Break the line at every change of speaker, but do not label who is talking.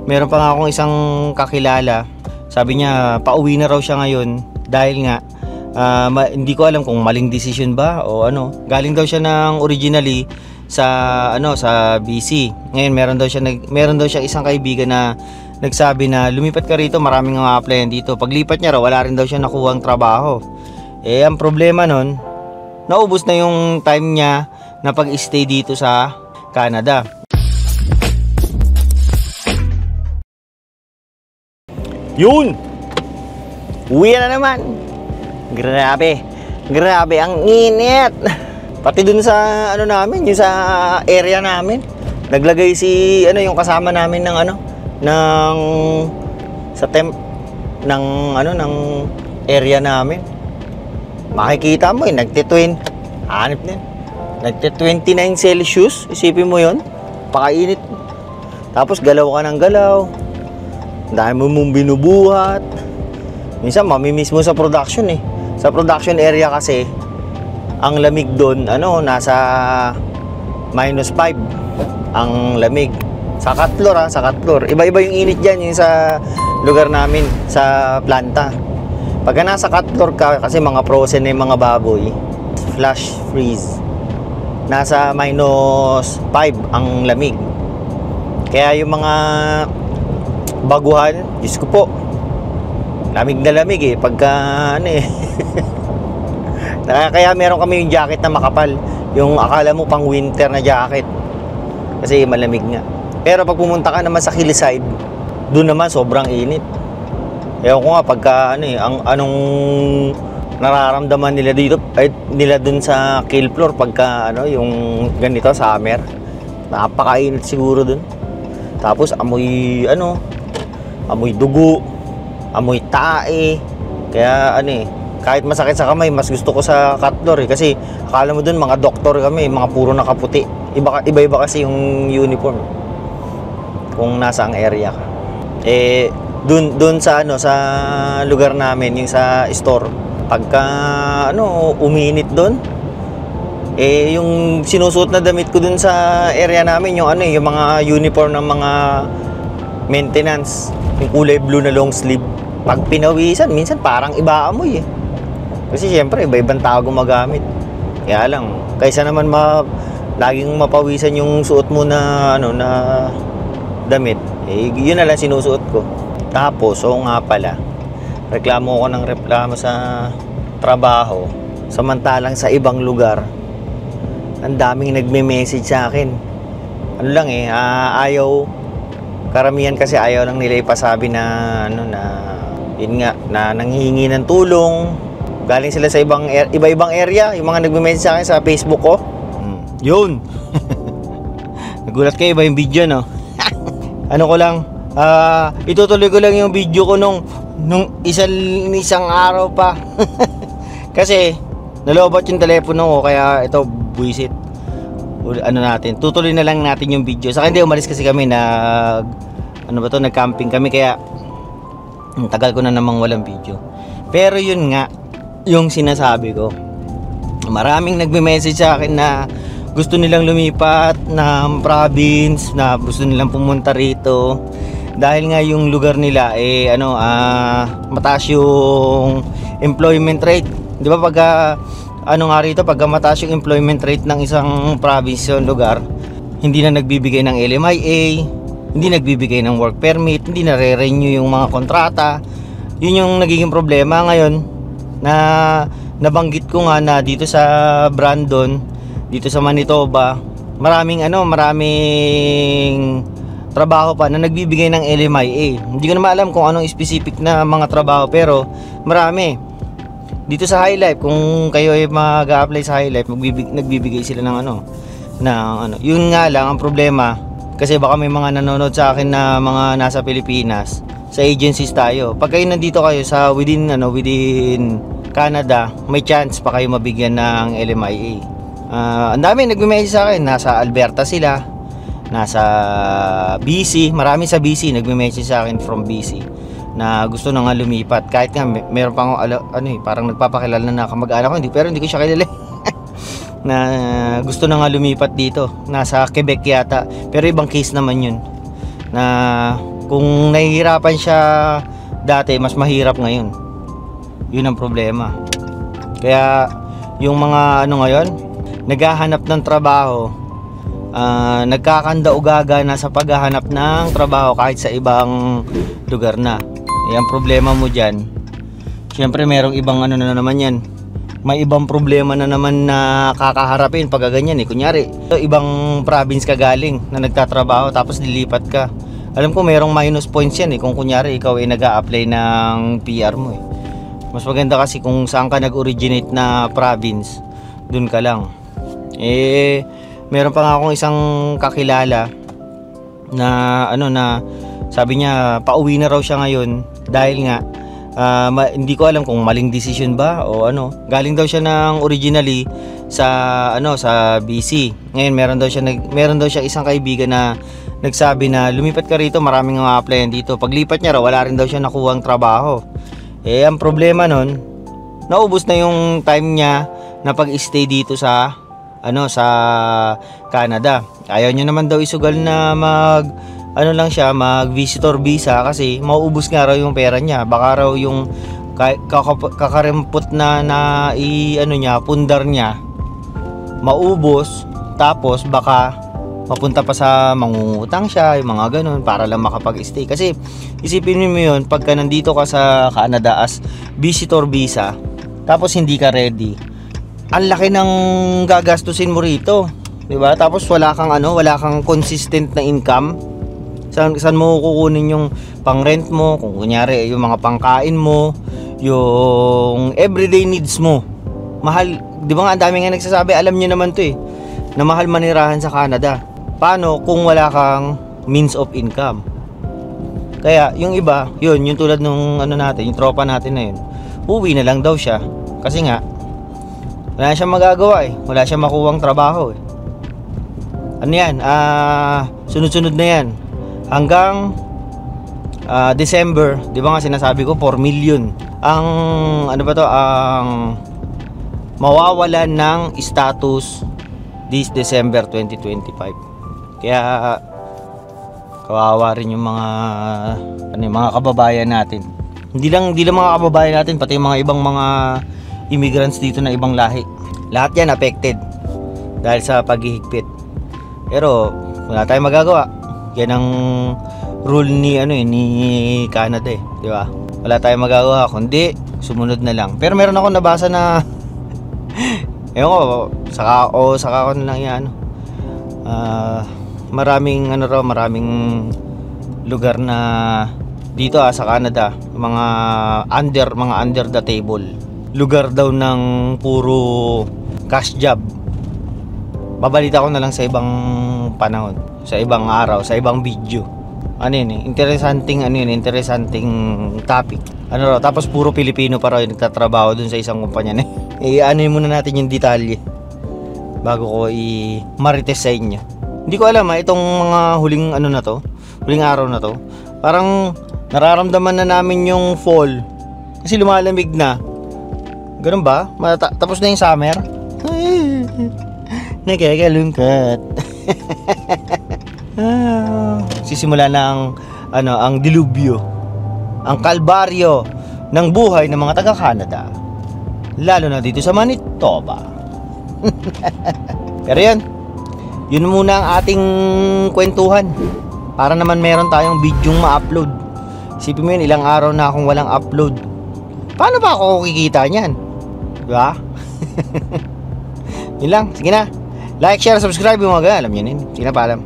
Meron pa nga akong isang kakilala, sabi niya pauwi na raw siya ngayon dahil nga hindi ko alam kung maling decision ba o ano. Galing daw siya ng originally sa sa BC. Ngayon meron daw siya isang kaibigan na nagsabi na lumipat ka rito, maraming mga applyan dito. Paglipat niya raw, wala rin daw siya nakuhang trabaho. Ang problema nun, naubos na yung time niya na pag-stay dito sa Canada. Yun! Uwi na naman! Grabe ang init! Pati dun sa namin, yung sa area namin, naglagay yung kasama namin ng area namin. Makikita mo nagte-29 Celsius, isipin mo yon, pakainit. Tapos galaw ka ng galaw, dahil mong binubuhat. Minsan mamimiss mo sa production sa production area kasi ang lamig doon nasa -5 ang lamig. Sa Katlor iba-iba yung init dyan, yung sa lugar namin sa planta. Pagka nasa Katlor ka, kasi mga frozen na yung mga baboy, flash freeze, nasa -5 ang lamig. Kaya yung mga baguhan, Diyos ko po, lamig na lamig pagka kaya meron kami yung jacket na makapal, yung akala mo pang winter na jacket kasi malamig nga. Pero pag pumunta ka naman sa hillside, doon naman sobrang init. Ewan ko nga pagka anong nararamdaman nila dito nila dun sa kill floor pagka yung ganito summer. Napakainit siguro dun. Tapos amoy amoy dugo, amoy tae. Kaya kahit masakit sa kamay, mas gusto ko sa Katlor kasi akala mo dun mga doktor kami, mga puro nakaputi. Iba-iba kasi yung uniform kung nasa ang area ka. Dun sa sa lugar namin, yung sa store, pagka uminit dun, yung sinusuot na damit ko dun sa area namin, yung yung mga uniform ng mga maintenance, yung kulay blue na long sleeve. Pag pinawisan, minsan parang iba amoy kasi syempre iba-ibang tao gumagamit. Kaya lang, kaysa naman laging mapawisan yung suot mo na na damit, yun na lang sinusuot ko. Tapos nga pala, reklamo ko ng reklamo sa trabaho, samantalang sa ibang lugar ang daming nagme-message sa akin. Ayaw, karamihan kasi ayaw lang nila ipasabi na yun nga, na nanghihingi ng tulong. Galing sila sa iba-ibang area, yung mga nagme-message sa akin sa Facebook ko. Yun. Nagulat kayo ba yung video, no? Ko lang, itutuloy ko lang yung video ko nung isang araw pa. Kasi nalobot yung telepono ko, kaya ito buwisit. Tutuloy na lang natin yung video. Saka hindi, umalis kasi kami nag-camping kami, kaya tagal ko na namang walang video. Pero yun nga, yung sinasabi ko, maraming nagme-message sa akin na gusto nilang lumipat ng province, na gusto nilang pumunta rito dahil nga yung lugar nila mataas yung employment rate. Di ba pagka pagka mataas yung employment rate ng isang province yung lugar, hindi na nagbibigay ng LMIA, hindi nagbibigay ng work permit, hindi na re-renew yung mga kontrata. Yun yung nagiging problema ngayon, na nabanggit ko nga na dito sa Brandon, dito sa Manitoba, maraming trabaho pa na nagbibigay ng LMIA. Hindi ko na alam kung anong specific na mga trabaho, pero marami. Dito sa High Life, kung kayo ay mag-a-apply sa High Life, nagbibigay sila ng Yun nga lang ang problema, kasi baka may mga nanonood sa akin na mga nasa Pilipinas, sa agencies tayo. Pag kayo nandito kayo sa within Canada, may chance pa kayo mabigyan ng LMIA. Ang dami nagme-message sa akin, nasa Alberta sila, nasa BC, marami sa BC nagme-message sa akin from BC na gusto na nga lumipat. Kahit nga meron pa akong parang nagpapakilala na kamag-anak ko, pero hindi ko siya kilala. Na gusto na nga lumipat dito, nasa Quebec yata, pero ibang case naman yun, na Kung nahihirapan siya dati, mas mahirap ngayon. Yun ang problema. Kaya yung mga ano ngayon, naghahanap ng trabaho, nagkakanda-ugaga na sa paghahanap ng trabaho kahit sa ibang lugar na. Ang problema mo dyan, syempre merong ibang ano na naman yan, may ibang problema na naman na kakaharapin pag ganyan eh. Kunyari, ibang province ka galing na nagtatrabaho tapos lilipat ka. Alam ko merong minus points yan eh kung kunyari ikaw ay nag-a-apply ng PR mo eh. Mas maganda kasi kung saan ka nag-originate na province, dun ka lang. Meron pa nga akong isang kakilala na ano na sabi niya pauwi na raw siya ngayon dahil nga hindi ko alam kung maling decision ba o ano. Galing daw siya ng originally sa sa BC. Ngayon meron daw siya isang kaibigan na nagsabi na lumipat ka rito, maraming mga applyan dito. Paglipat niya raw, wala rin daw siya nakuhang trabaho. Ang problema nun, naubos na yung time niya na pag-stay dito sa sa Canada. Ayaw niya naman daw isugal na mag visitor visa kasi mauubos nga raw yung pera niya. Baka raw yung kakarempot na pundar niya maubos, tapos baka mapunta pa sa mangungutang siya, yung mga ganun, para lang makapag-stay. Kasi isipin mo yun, pagka nandito ka sa Canada as visitor visa, tapos hindi ka ready, ang laki ng gagastusin mo rito, di ba? Tapos wala kang consistent na income. Saan mo kukunin yung pang-rent mo, kung kunyari yung mga pangkain mo, yung everyday needs mo. Mahal, di ba nga, ang dami nga nagsasabi, alam niyo naman to na mahal manirahan sa Canada. Paano kung wala kang means of income? Kaya yung iba, yung tulad nung yung tropa natin na yun, uwi na lang daw siya. Kasi nga, wala siyang magagawa wala siyang makuhang trabaho sunod-sunod na yan. Hanggang December, di ba nga sinasabi ko 4 million ang ang mawawalan ng status this December 2025. Kaya kawawa rin yung mga kababayan natin. Hindi lang mga kababayan natin, pati yung mga ibang mga immigrants dito na ibang lahi. Lahat yan affected dahil sa paghihigpit. Pero wala tayong magagawa. Yan ang rule ni Canada di ba? Wala tayong magagawa kundi sumunod na lang. Pero meron ako nabasa na saka ko na lang yan. Maraming lugar na dito sa Canada, mga under the table. Lugar daw ng puro cash job. Babalita ko na lang sa ibang panahon, sa ibang araw, sa ibang video. Interesting topic. Tapos puro Pilipino pa raw yung nagtatrabaho dun sa isang kumpanya na. Muna natin yung detalye bago ko i-marites sa inyo. Hindi ko alam itong mga huling araw na to. Parang nararamdaman na namin yung fall kasi lumalamig na. Ganun ba? Tapos na yung summer. Nakakalungkot. Sisimula na ang dilubyo, ang kalbaryo ng buhay ng mga taga-Canada, lalo na dito sa Manitoba. Pero yun muna ang ating kwentuhan, para naman meron tayong bidyong ma-upload. Isipin mo ilang araw na akong walang upload. Paano ba ako kikita niyan? Diba? Yun lang, sige na. Like, share, subscribe yung mga alam nyo yun. Sige na, paalam.